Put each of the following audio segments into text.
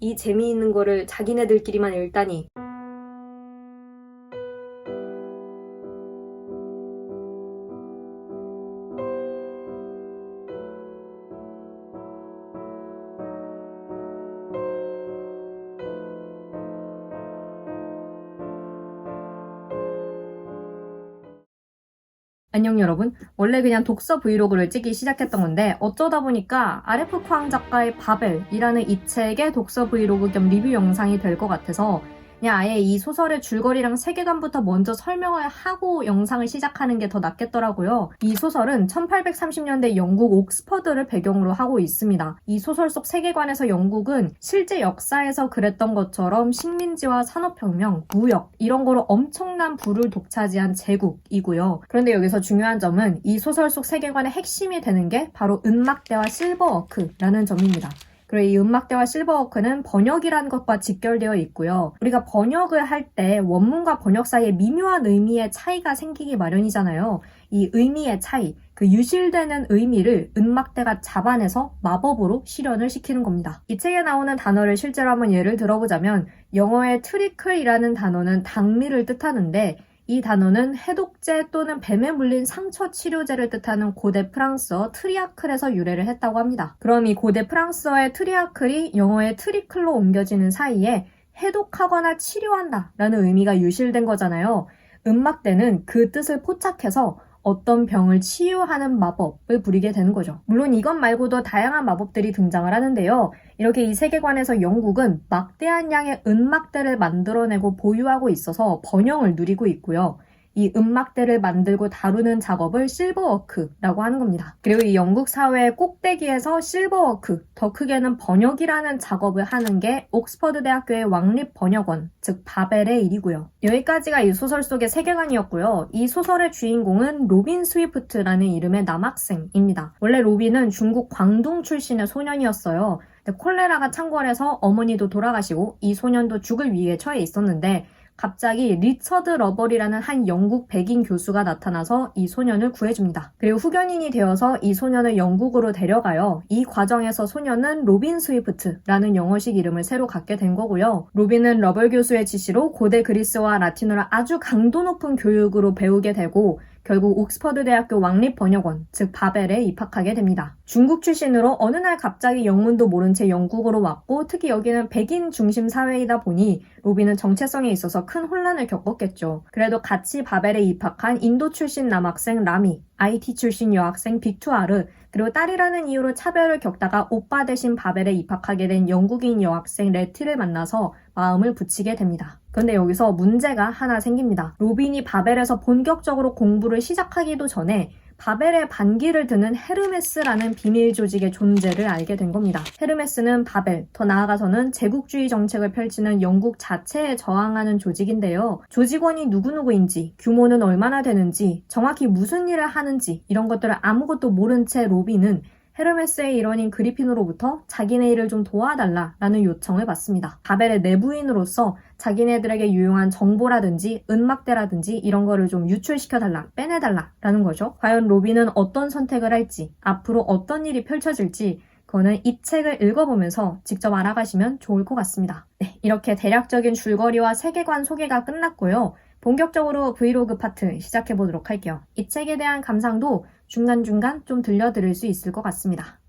이 재미있는 거를 자기네들끼리만 읽다니. 안녕 여러분. 원래 그냥 독서 브이로그를 찍기 시작했던 건데 어쩌다 보니까 RF 쾅 작가의 바벨이라는 이 책의 독서 브이로그 겸 리뷰 영상이 될 것 같아서 그냥 아예 이 소설의 줄거리랑 세계관부터 먼저 설명을 하고 영상을 시작하는 게 더 낫겠더라고요. 이 소설은 1830년대 영국 옥스퍼드를 배경으로 하고 있습니다. 이 소설 속 세계관에서 영국은 실제 역사에서 그랬던 것처럼 식민지와 산업혁명, 무역 이런 거로 엄청난 부를 독차지한 제국이고요. 그런데 여기서 중요한 점은 이 소설 속 세계관의 핵심이 되는 게 바로 은막대와 실버워크라는 점입니다. 그리고 이 은막대와 실버워크는 번역이라는 것과 직결되어 있고요. 우리가 번역을 할 때 원문과 번역 사이에 미묘한 의미의 차이가 생기기 마련이잖아요. 이 의미의 차이, 그 유실되는 의미를 은막대가 잡아내서 마법으로 실현을 시키는 겁니다. 이 책에 나오는 단어를 실제로 한번 예를 들어보자면 영어의 트리클이라는 단어는 당미를 뜻하는데 이 단어는 해독제 또는 뱀에 물린 상처 치료제를 뜻하는 고대 프랑스어 트리아클에서 유래를 했다고 합니다. 그럼 이 고대 프랑스어의 트리아클이 영어의 트리클로 옮겨지는 사이에 해독하거나 치료한다 라는 의미가 유실된 거잖아요. 은막대는 그 뜻을 포착해서 어떤 병을 치유하는 마법을 부리게 되는 거죠. 물론 이것 말고도 다양한 마법들이 등장을 하는데요. 이렇게 이 세계관에서 영국은 막대한 양의 은막대를 만들어내고 보유하고 있어서 번영을 누리고 있고요. 이 은막대를 만들고 다루는 작업을 실버워크라고 하는 겁니다. 그리고 이 영국 사회의 꼭대기에서 실버워크, 더 크게는 번역이라는 작업을 하는 게 옥스퍼드 대학교의 왕립 번역원, 즉 바벨의 일이고요. 여기까지가 이 소설 속의 세계관이었고요. 이 소설의 주인공은 로빈 스위프트라는 이름의 남학생입니다. 원래 로빈은 중국 광둥 출신의 소년이었어요. 콜레라가 창궐해서 어머니도 돌아가시고 이 소년도 죽을 위기에 처해 있었는데 갑자기 리처드 러벌이라는 한 영국 백인 교수가 나타나서 이 소년을 구해줍니다. 그리고 후견인이 되어서 이 소년을 영국으로 데려가요. 이 과정에서 소년은 로빈 스위프트라는 영어식 이름을 새로 갖게 된 거고요. 로빈은 러벌 교수의 지시로 고대 그리스와 라틴어를 아주 강도 높은 교육으로 배우게 되고 결국 옥스퍼드 대학교 왕립 번역원, 즉 바벨에 입학하게 됩니다. 중국 출신으로 어느 날 갑자기 영문도 모른 채 영국으로 왔고 특히 여기는 백인 중심 사회이다 보니 로빈은 정체성에 있어서 큰 혼란을 겪었겠죠. 그래도 같이 바벨에 입학한 인도 출신 남학생 라미, IT 출신 여학생 빅투아르, 그리고 딸이라는 이유로 차별을 겪다가 오빠 대신 바벨에 입학하게 된 영국인 여학생 레티를 만나서 마음을 붙이게 됩니다. 그런데 여기서 문제가 하나 생깁니다. 로빈이 바벨에서 본격적으로 공부를 시작하기도 전에 바벨의 반기를 드는 헤르메스라는 비밀 조직의 존재를 알게 된 겁니다. 헤르메스는 바벨, 더 나아가서는 제국주의 정책을 펼치는 영국 자체에 저항하는 조직인데요. 조직원이 누구누구인지, 규모는 얼마나 되는지, 정확히 무슨 일을 하는지 이런 것들을 아무것도 모른 채 로빈은 헤르메스의 일원인 그리핀으로부터 자기네 일을 좀 도와달라라는 요청을 받습니다. 바벨의 내부인으로서 자기네들에게 유용한 정보라든지 은막대라든지 이런 거를 좀 유출시켜달라, 빼내달라라는 거죠. 과연 로빈은 어떤 선택을 할지, 앞으로 어떤 일이 펼쳐질지 그거는 이 책을 읽어보면서 직접 알아가시면 좋을 것 같습니다. 네, 이렇게 대략적인 줄거리와 세계관 소개가 끝났고요. 본격적으로 브이로그 파트 시작해보도록 할게요. 이 책에 대한 감상도 중간중간 좀 들려드릴 수 있을 것 같습니다.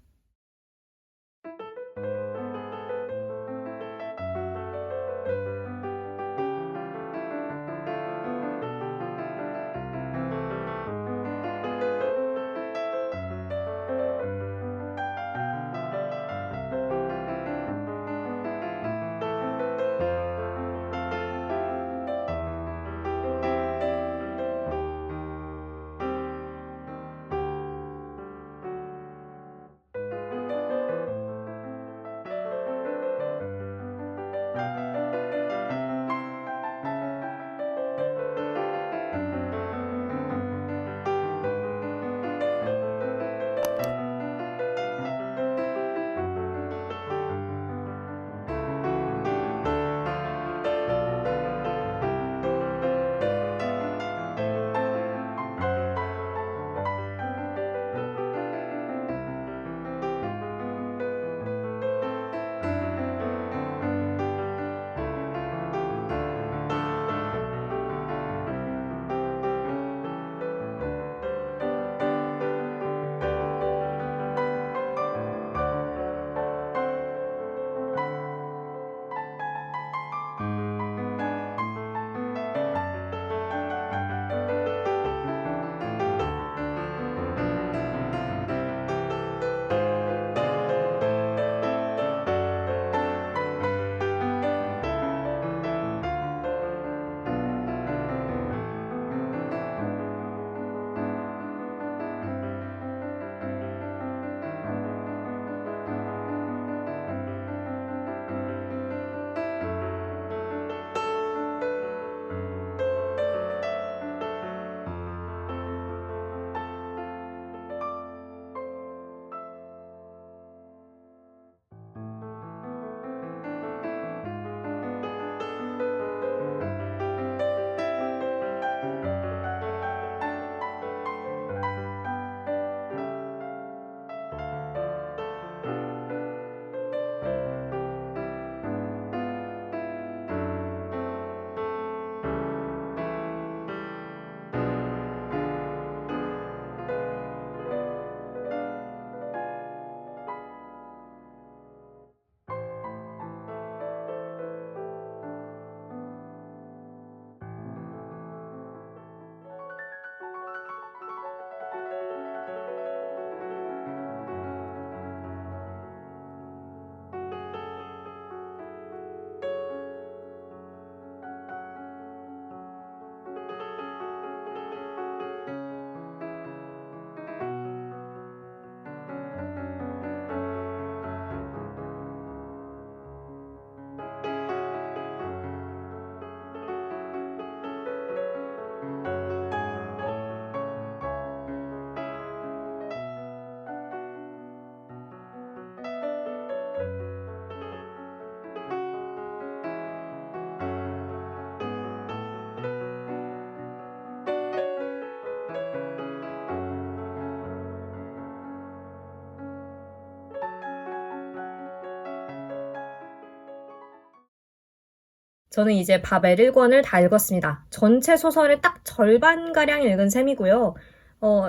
저는 이제 바벨 1권을 다 읽었습니다. 전체 소설의 딱 절반가량 읽은 셈이고요.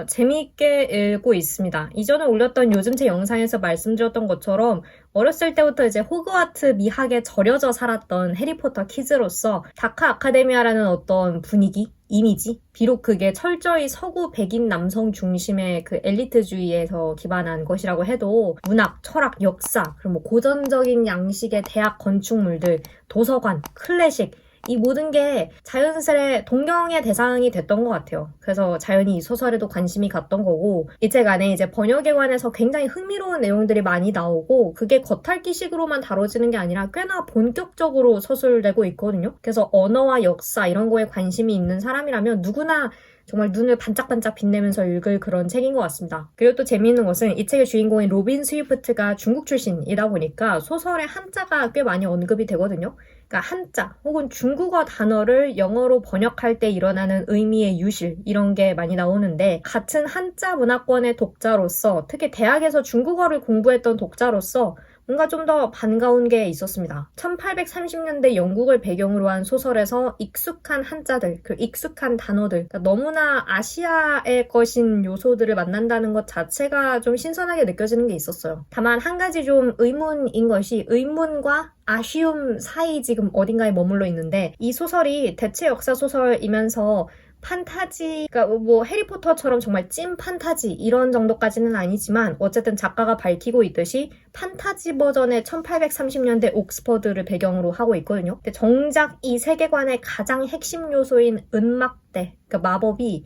재미있게 읽고 있습니다. 이전에 올렸던 요즘 제 영상에서 말씀드렸던 것처럼 어렸을 때부터 이제 호그와트 미학에 절여져 살았던 해리포터 키즈로서 다크 아카데미아라는 어떤 분위기, 이미지, 비록 그게 철저히 서구 백인 남성 중심의 그 엘리트주의에서 기반한 것이라고 해도 문학, 철학, 역사, 그리고 뭐 고전적인 양식의 대학 건축물들, 도서관, 클래식, 이 모든 게 자연스레 동경의 대상이 됐던 것 같아요. 그래서 자연히 이 소설에도 관심이 갔던 거고, 이 책 안에 이제 번역에 관해서 굉장히 흥미로운 내용들이 많이 나오고, 그게 겉핥기식으로만 다뤄지는 게 아니라 꽤나 본격적으로 서술되고 있거든요. 그래서 언어와 역사 이런 거에 관심이 있는 사람이라면 누구나 정말 눈을 반짝반짝 빛내면서 읽을 그런 책인 것 같습니다. 그리고 또 재미있는 것은 이 책의 주인공인 로빈 스위프트가 중국 출신이다 보니까 소설의 한자가 꽤 많이 언급이 되거든요. 그러니까 한자 혹은 중국어 단어를 영어로 번역할 때 일어나는 의미의 유실 이런 게 많이 나오는데 같은 한자 문화권의 독자로서 특히 대학에서 중국어를 공부했던 독자로서 뭔가 좀 더 반가운 게 있었습니다. 1830년대 영국을 배경으로 한 소설에서 익숙한 한자들, 그 익숙한 단어들, 그러니까 너무나 아시아의 것인 요소들을 만난다는 것 자체가 좀 신선하게 느껴지는 게 있었어요. 다만 한 가지 좀 의문인 것이 의문과 아쉬움 사이 지금 어딘가에 머물러 있는데 이 소설이 대체 역사 소설이면서 판타지, 그러니까 뭐 해리포터처럼 정말 찐 판타지 이런 정도까지는 아니지만 어쨌든 작가가 밝히고 있듯이 판타지 버전의 1830년대 옥스퍼드를 배경으로 하고 있거든요. 근데 정작 이 세계관의 가장 핵심 요소인 은막대, 그러니까 마법이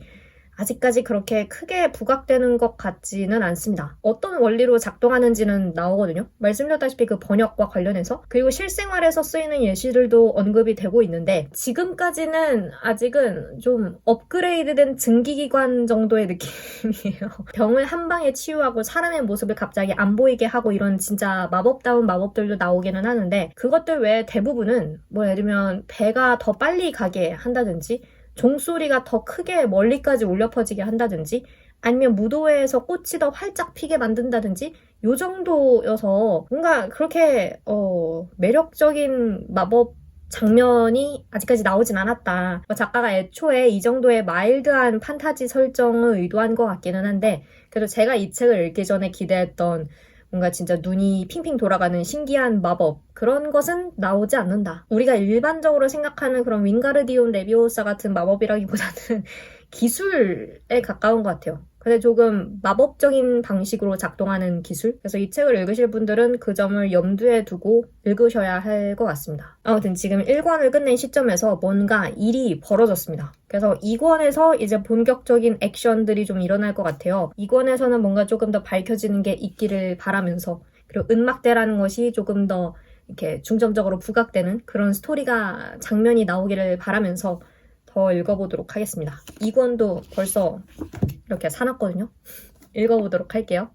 아직까지 그렇게 크게 부각되는 것 같지는 않습니다. 어떤 원리로 작동하는지는 나오거든요. 말씀드렸다시피 그 번역과 관련해서. 그리고 실생활에서 쓰이는 예시들도 언급이 되고 있는데 지금까지는 아직은 좀 업그레이드된 증기기관 정도의 느낌이에요. 병을 한 방에 치유하고 사람의 모습을 갑자기 안 보이게 하고 이런 진짜 마법다운 마법들도 나오기는 하는데 그것들 외에 대부분은 뭐 예를 들면 배가 더 빨리 가게 한다든지 종소리가 더 크게 멀리까지 울려 퍼지게 한다든지 아니면 무도회에서 꽃이 더 활짝 피게 만든다든지 요 정도여서 뭔가 그렇게 매력적인 마법 장면이 아직까지 나오진 않았다. 작가가 애초에 이 정도의 마일드한 판타지 설정을 의도한 것 같기는 한데 그래도 제가 이 책을 읽기 전에 기대했던 뭔가 진짜 눈이 핑핑 돌아가는 신기한 마법 그런 것은 나오지 않는다. 우리가 일반적으로 생각하는 그런 윙가르디온 레비오사 같은 마법이라기보다는 기술에 가까운 것 같아요. 근데 조금 마법적인 방식으로 작동하는 기술? 그래서 이 책을 읽으실 분들은 그 점을 염두에 두고 읽으셔야 할 것 같습니다. 아무튼 지금 1권을 끝낸 시점에서 뭔가 일이 벌어졌습니다. 그래서 2권에서 이제 본격적인 액션들이 좀 일어날 것 같아요. 2권에서는 뭔가 조금 더 밝혀지는 게 있기를 바라면서 그리고 은막대라는 것이 조금 더 이렇게 중점적으로 부각되는 그런 스토리가 장면이 나오기를 바라면서 더 읽어보도록 하겠습니다. 2권도 벌써 이렇게 사놨거든요. 읽어보도록 할게요.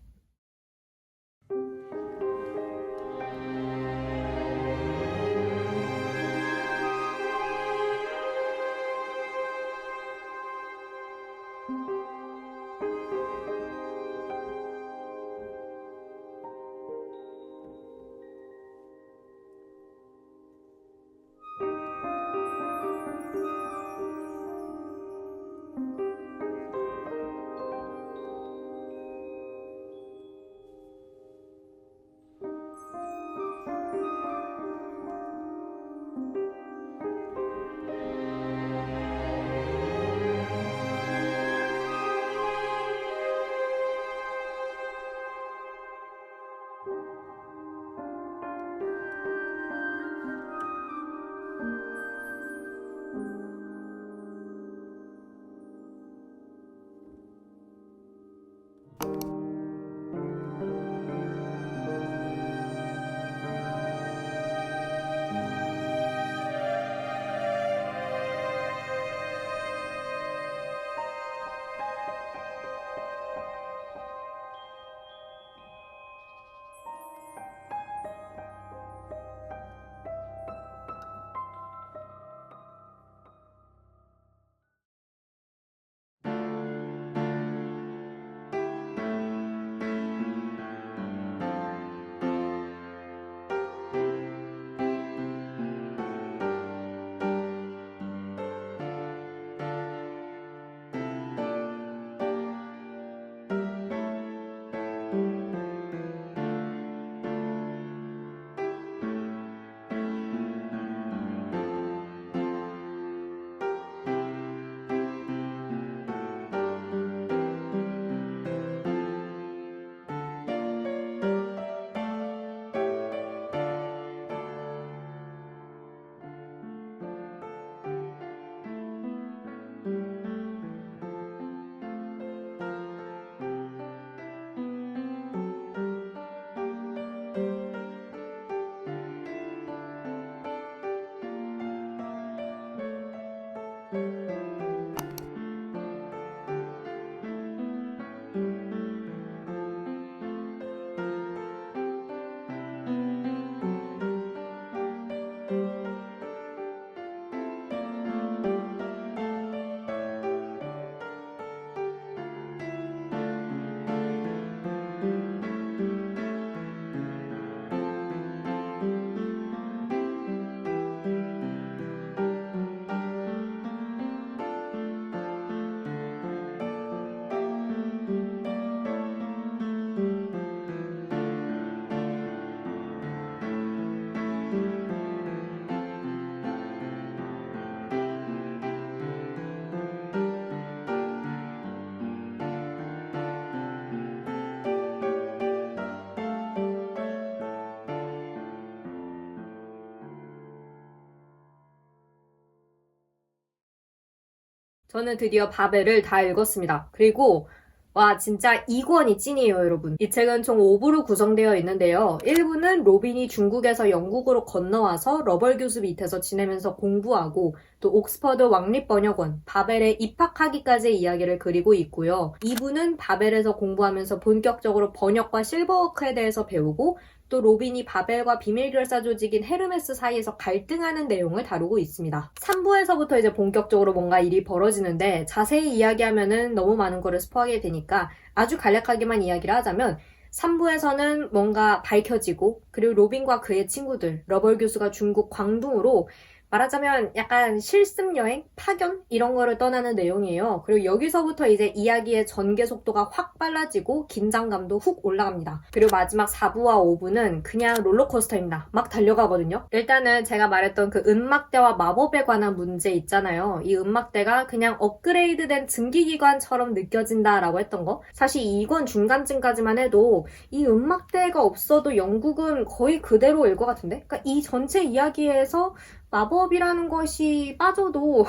저는 드디어 바벨을 다 읽었습니다. 그리고 와 진짜 2권이 찐이에요 여러분. 이 책은 총 5부로 구성되어 있는데요. 1부는 로빈이 중국에서 영국으로 건너와서 러벌 교수 밑에서 지내면서 공부하고 또 옥스퍼드 왕립번역원 바벨에 입학하기까지의 이야기를 그리고 있고요. 2부는 바벨에서 공부하면서 본격적으로 번역과 실버워크에 대해서 배우고 또 로빈이 바벨과 비밀결사 조직인 헤르메스 사이에서 갈등하는 내용을 다루고 있습니다. 3부에서부터 이제 본격적으로 뭔가 일이 벌어지는데 자세히 이야기하면은 너무 많은 거를 스포하게 되니까 아주 간략하게만 이야기를 하자면 3부에서는 뭔가 밝혀지고 그리고 로빈과 그의 친구들 러벌 교수가 중국 광둥으로 말하자면 약간 실습여행, 파견 이런 거를 떠나는 내용이에요. 그리고 여기서부터 이제 이야기의 전개 속도가 확 빨라지고 긴장감도 훅 올라갑니다. 그리고 마지막 4부와 5부는 그냥 롤러코스터입니다. 막 달려가거든요. 일단은 제가 말했던 그 은막대와 마법에 관한 문제 있잖아요. 이 은막대가 그냥 업그레이드된 증기기관처럼 느껴진다라고 했던 거. 사실 이건 중간쯤까지만 해도 이 은막대가 없어도 영국은 거의 그대로일 것 같은데? 그러니까 이 전체 이야기에서 마법이라는 것이 빠져도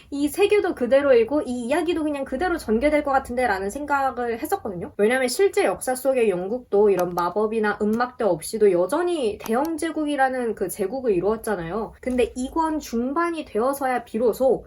이 세계도 그대로이고 이 이야기도 그냥 그대로 전개될 것 같은데 라는 생각을 했었거든요. 왜냐면 실제 역사 속의 영국도 이런 마법이나 음막대 없이도 여전히 대영 제국이라는 그 제국을 이루었잖아요. 근데 이권 중반이 되어서야 비로소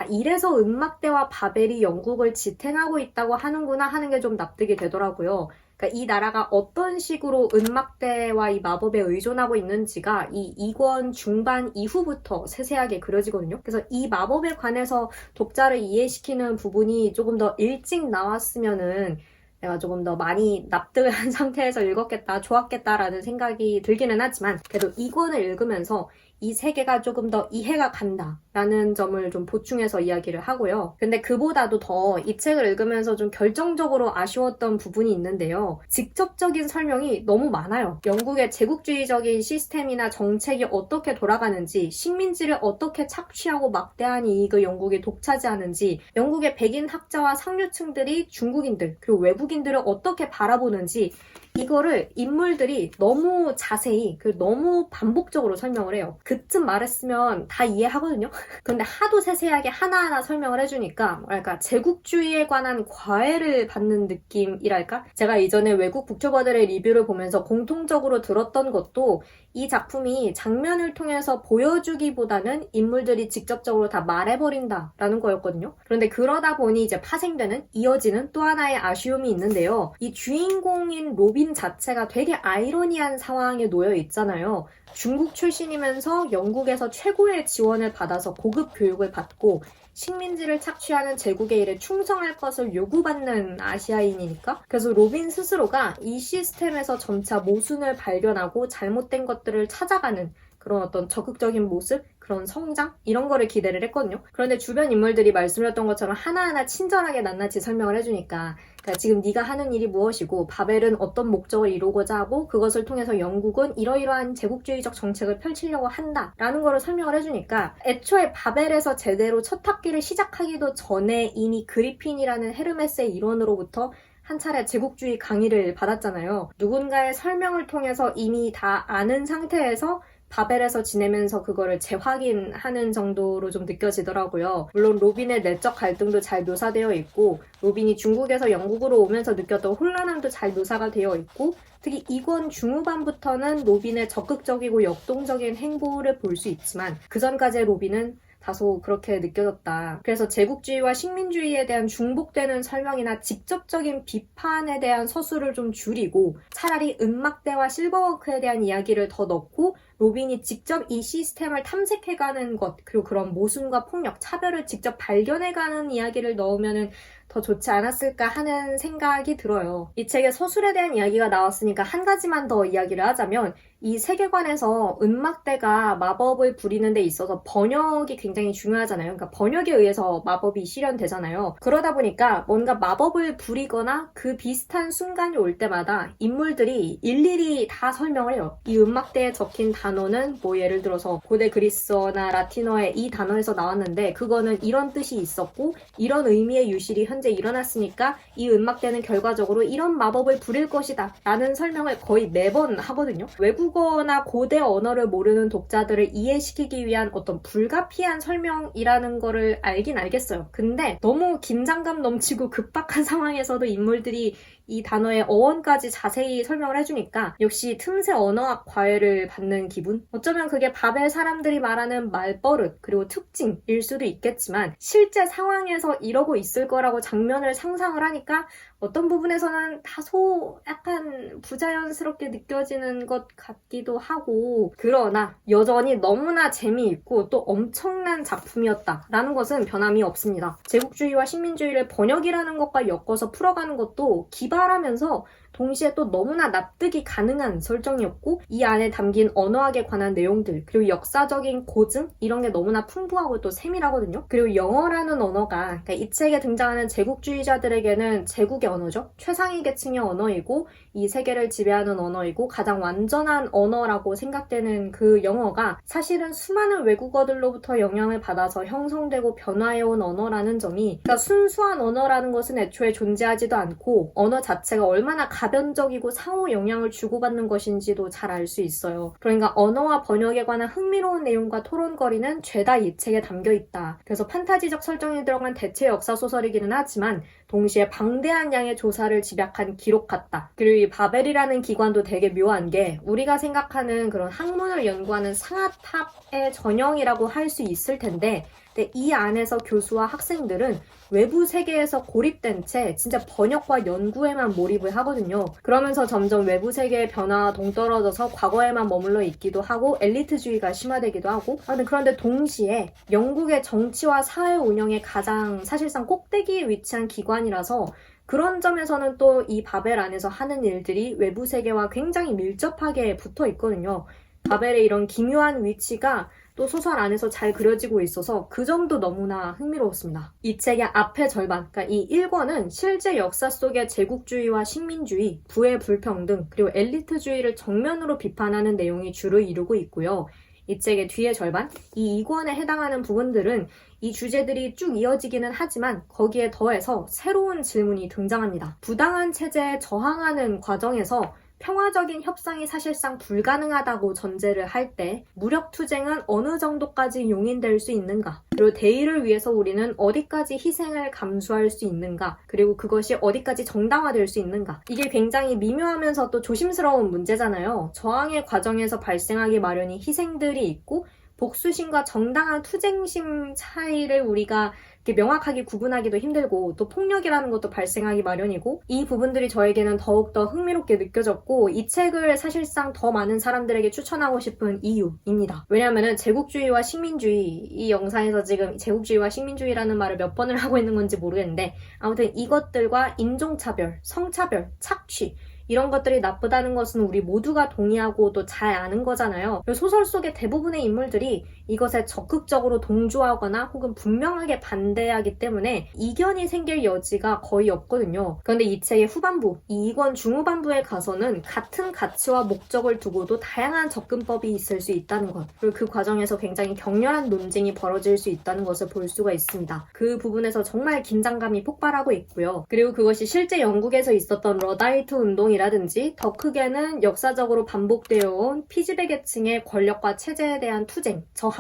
이래서 음막대와 바벨이 영국을 지탱하고 있다고 하는구나 하는 게 좀 납득이 되더라고요. 그러니까 이 나라가 어떤 식으로 은막대와 이 마법에 의존하고 있는지가 이 2권 중반 이후부터 세세하게 그려지거든요. 그래서 이 마법에 관해서 독자를 이해시키는 부분이 조금 더 일찍 나왔으면은 내가 조금 더 많이 납득을 한 상태에서 읽었겠다, 좋았겠다라는 생각이 들기는 하지만 그래도 2권을 읽으면서 이 세계가 조금 더 이해가 간다라는 점을 좀 보충해서 이야기를 하고요. 근데 그보다도 더 이 책을 읽으면서 좀 결정적으로 아쉬웠던 부분이 있는데요. 직접적인 설명이 너무 많아요. 영국의 제국주의적인 시스템이나 정책이 어떻게 돌아가는지, 식민지를 어떻게 착취하고 막대한 이익을 영국에 독차지하는지, 영국의 백인 학자와 상류층들이 중국인들 그리고 외국인들을 어떻게 바라보는지 이거를 인물들이 너무 자세히 그리고 너무 반복적으로 설명을 해요. 그쯤 말했으면 다 이해하거든요. 근데 하도 세세하게 하나하나 설명을 해주니까 뭐랄까 제국주의에 관한 과외를 받는 느낌이랄까? 제가 이전에 외국 북튜버들의 리뷰를 보면서 공통적으로 들었던 것도 이 작품이 장면을 통해서 보여주기보다는 인물들이 직접적으로 다 말해버린다라는 거였거든요. 그런데 그러다 보니 이제 파생되는, 이어지는 또 하나의 아쉬움이 있는데요. 이 주인공인 로빈 자체가 되게 아이러니한 상황에 놓여 있잖아요. 중국 출신이면서 영국에서 최고의 지원을 받아서 고급 교육을 받고 식민지를 착취하는 제국의 일에 충성할 것을 요구받는 아시아인이니까. 그래서 로빈 스스로가 이 시스템에서 점차 모순을 발견하고 잘못된 것들을 찾아가는 그런 어떤 적극적인 모습, 그런 성장 이런 거를 기대를 했거든요. 그런데 주변 인물들이 말씀드렸던 것처럼 하나하나 친절하게 낱낱이 설명을 해주니까 그러니까 지금 네가 하는 일이 무엇이고 바벨은 어떤 목적을 이루고자 하고 그것을 통해서 영국은 이러이러한 제국주의적 정책을 펼치려고 한다라는 거를 설명을 해주니까 애초에 바벨에서 제대로 첫 학기를 시작하기도 전에 이미 그리핀이라는 헤르메스의 일원으로부터 한 차례 제국주의 강의를 받았잖아요. 누군가의 설명을 통해서 이미 다 아는 상태에서 바벨에서 지내면서 그거를 재확인하는 정도로 좀 느껴지더라고요. 물론 로빈의 내적 갈등도 잘 묘사되어 있고 로빈이 중국에서 영국으로 오면서 느꼈던 혼란함도 잘 묘사가 되어 있고 특히 2권 중후반부터는 로빈의 적극적이고 역동적인 행보를 볼 수 있지만 그 전까지의 로빈은 다소 그렇게 느껴졌다. 그래서 제국주의와 식민주의에 대한 중복되는 설명이나 직접적인 비판에 대한 서술을 좀 줄이고 차라리 은막대와 실버워크에 대한 이야기를 더 넣고 로빈이 직접 이 시스템을 탐색해가는 것 그리고 그런 모순과 폭력, 차별을 직접 발견해가는 이야기를 넣으면 더 좋지 않았을까 하는 생각이 들어요. 이 책에 서술에 대한 이야기가 나왔으니까 한 가지만 더 이야기를 하자면 이 세계관에서 은막대가 마법을 부리는 데 있어서 번역이 굉장히 중요하잖아요. 그러니까 번역에 의해서 마법이 실현되잖아요. 그러다 보니까 뭔가 마법을 부리거나 그 비슷한 순간이 올 때마다 인물들이 일일이 다 설명을 해요. 이 은막대에 적힌 단어는 뭐 예를 들어서 고대 그리스어나 라틴어의 이 단어에서 나왔는데 그거는 이런 뜻이 있었고 이런 의미의 유실이 현재 일어났으니까 이 은막대는 결과적으로 이런 마법을 부릴 것이다 라는 설명을 거의 매번 하거든요. 외국 외국어나 고대 언어를 모르는 독자들을 이해시키기 위한 어떤 불가피한 설명이라는 거를 알긴 알겠어요. 근데 너무 긴장감 넘치고 급박한 상황에서도 인물들이 이 단어의 어원까지 자세히 설명을 해주니까 역시 틈새 언어학 과외를 받는 기분? 어쩌면 그게 바벨 사람들이 말하는 말버릇 그리고 특징일 수도 있겠지만 실제 상황에서 이러고 있을 거라고 장면을 상상을 하니까 어떤 부분에서는 다소 약간 부자연스럽게 느껴지는 것 같기도 하고, 그러나 여전히 너무나 재미있고 또 엄청난 작품이었다라는 것은 변함이 없습니다. 제국주의와 식민주의를 번역이라는 것과 엮어서 풀어가는 것도 기발하면서 동시에 또 너무나 납득이 가능한 설정이었고, 이 안에 담긴 언어학에 관한 내용들 그리고 역사적인 고증 이런 게 너무나 풍부하고 또 세밀하거든요. 그리고 영어라는 언어가 그러니까 이 책에 등장하는 제국주의자들에게는 제국의 언어죠. 최상위 계층의 언어이고 이 세계를 지배하는 언어이고 가장 완전한 언어라고 생각되는 그 영어가 사실은 수많은 외국어들로부터 영향을 받아서 형성되고 변화해온 언어라는 점이, 그러니까 순수한 언어라는 것은 애초에 존재하지도 않고 언어 자체가 얼마나 가변적이고 상호 영향을 주고받는 것인지도 잘 알 수 있어요. 그러니까 언어와 번역에 관한 흥미로운 내용과 토론거리는 죄다 이 책에 담겨있다. 그래서 판타지적 설정이 들어간 대체 역사 소설이기는 하지만 동시에 방대한 양의 조사를 집약한 기록 같다. 그리고 이 바벨이라는 기관도 되게 묘한 게 우리가 생각하는 그런 학문을 연구하는 상아탑의 전형이라고 할 수 있을 텐데, 근데 이 안에서 교수와 학생들은 외부 세계에서 고립된 채 진짜 번역과 연구에만 몰입을 하거든요. 그러면서 점점 외부 세계의 변화와 동떨어져서 과거에만 머물러 있기도 하고 엘리트주의가 심화되기도 하고, 그런데 동시에 영국의 정치와 사회 운영의 가장 사실상 꼭대기에 위치한 기관이라서 그런 점에서는 또 이 바벨 안에서 하는 일들이 외부 세계와 굉장히 밀접하게 붙어 있거든요. 바벨의 이런 기묘한 위치가 또 소설 안에서 잘 그려지고 있어서 그 점도 너무나 흥미로웠습니다. 이 책의 앞의 절반, 그러니까 이 1권은 실제 역사 속의 제국주의와 식민주의, 부의 불평등, 그리고 엘리트주의를 정면으로 비판하는 내용이 주를 이루고 있고요. 이 책의 뒤의 절반, 이 2권에 해당하는 부분들은 이 주제들이 쭉 이어지기는 하지만 거기에 더해서 새로운 질문이 등장합니다. 부당한 체제에 저항하는 과정에서 평화적인 협상이 사실상 불가능하다고 전제를 할 때 무력투쟁은 어느 정도까지 용인될 수 있는가? 그리고 대의를 위해서 우리는 어디까지 희생을 감수할 수 있는가? 그리고 그것이 어디까지 정당화될 수 있는가? 이게 굉장히 미묘하면서 또 조심스러운 문제잖아요. 저항의 과정에서 발생하기 마련인 희생들이 있고 복수심과 정당한 투쟁심 차이를 우리가 이렇게 명확하게 구분하기도 힘들고 또 폭력이라는 것도 발생하기 마련이고, 이 부분들이 저에게는 더욱더 흥미롭게 느껴졌고 이 책을 사실상 더 많은 사람들에게 추천하고 싶은 이유입니다. 왜냐하면 제국주의와 식민주의, 이 영상에서 지금 제국주의와 식민주의라는 말을 몇 번을 하고 있는 건지 모르겠는데 아무튼 이것들과 인종차별, 성차별, 착취 이런 것들이 나쁘다는 것은 우리 모두가 동의하고 또 잘 아는 거잖아요. 소설 속의 대부분의 인물들이 이것에 적극적으로 동조하거나 혹은 분명하게 반대하기 때문에 이견이 생길 여지가 거의 없거든요. 그런데 이 책의 후반부, 이 2권 중후반부에 가서는 같은 가치와 목적을 두고도 다양한 접근법이 있을 수 있다는 것, 그리고 그 과정에서 굉장히 격렬한 논쟁이 벌어질 수 있다는 것을 볼 수가 있습니다. 그 부분에서 정말 긴장감이 폭발하고 있고요. 그리고 그것이 실제 영국에서 있었던 러다이트 운동이라든지 더 크게는 역사적으로 반복되어 온 피지배 계층의 권력과 체제에 대한 투쟁, 저항,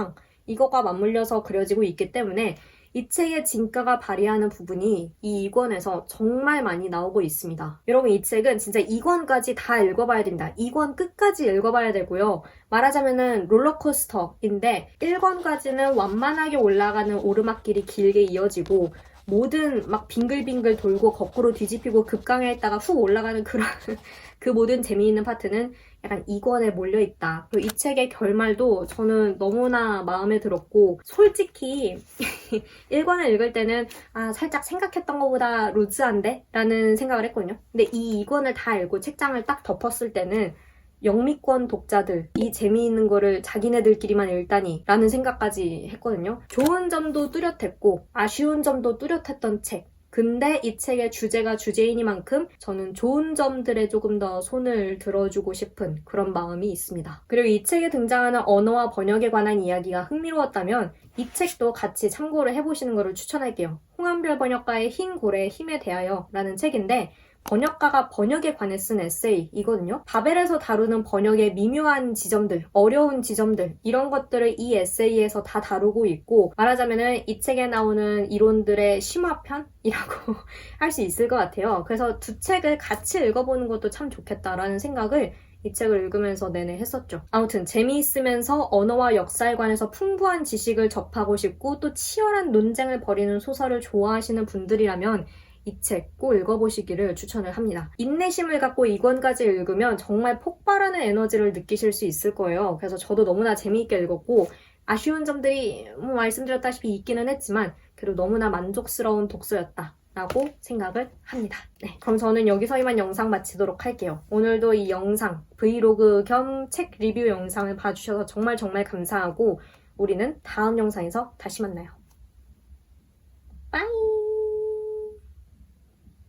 이것과 맞물려서 그려지고 있기 때문에 이 책의 진가가 발휘하는 부분이 이 2권에서 정말 많이 나오고 있습니다. 여러분, 이 책은 진짜 2권까지 다 읽어봐야 됩니다. 2권 끝까지 읽어봐야 되고요. 말하자면은 롤러코스터인데 1권까지는 완만하게 올라가는 오르막길이 길게 이어지고 모든 막 빙글빙글 돌고 거꾸로 뒤집히고 급강했다가 훅 올라가는 그런 그 모든 재미있는 파트는 약간 2권에 몰려있다. 그리고 이 책의 결말도 저는 너무나 마음에 들었고, 솔직히 1권을 읽을 때는 살짝 생각했던 것보다 루즈한데? 라는 생각을 했거든요. 근데 이 2권을 다 읽고 책장을 딱 덮었을 때는 영미권 독자들, 이 재미있는 거를 자기네들끼리만 읽다니 라는 생각까지 했거든요. 좋은 점도 뚜렷했고 아쉬운 점도 뚜렷했던 책. 근데 이 책의 주제가 주제이니만큼 저는 좋은 점들에 조금 더 손을 들어주고 싶은 그런 마음이 있습니다. 그리고 이 책에 등장하는 언어와 번역에 관한 이야기가 흥미로웠다면 이 책도 같이 참고를 해보시는 것을 추천할게요. 홍한별 번역가의 흰 고래의 힘에 대하여 라는 책인데, 번역가가 번역에 관해 쓴 에세이이거든요. 바벨에서 다루는 번역의 미묘한 지점들, 어려운 지점들 이런 것들을 이 에세이에서 다 다루고 있고 말하자면은 이 책에 나오는 이론들의 심화편이라고 할 수 있을 것 같아요. 그래서 두 책을 같이 읽어보는 것도 참 좋겠다라는 생각을 이 책을 읽으면서 내내 했었죠. 아무튼 재미있으면서 언어와 역사에 관해서 풍부한 지식을 접하고 싶고 또 치열한 논쟁을 벌이는 소설을 좋아하시는 분들이라면 이 책 꼭 읽어보시기를 추천을 합니다. 인내심을 갖고 이 권까지 읽으면 정말 폭발하는 에너지를 느끼실 수 있을 거예요. 그래서 저도 너무나 재미있게 읽었고 아쉬운 점들이 말씀드렸다시피 있기는 했지만 그래도 너무나 만족스러운 독서였다. 라고 생각을 합니다. 네, 그럼 저는 여기서 이만 영상 마치도록 할게요. 오늘도 이 영상, 브이로그 겸 책 리뷰 영상을 봐주셔서 정말 감사하고 우리는 다음 영상에서 다시 만나요. 빠이!